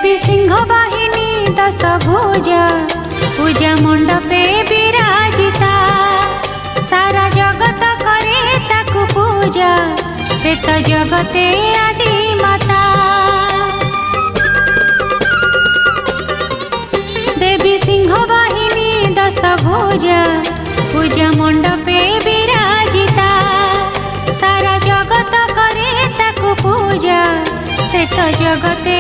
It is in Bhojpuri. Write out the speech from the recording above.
देवी सिंह वाहिनी दश भुजा पूजा मंडपे विराजिता सारा जगत करे ताकु पूजा से तो जगते आदि माता। देवी सिंह वाहिनी दश भुजा पूजा मंडपे विराजिता सारा जगत करे ताकु पूजा से तो जगते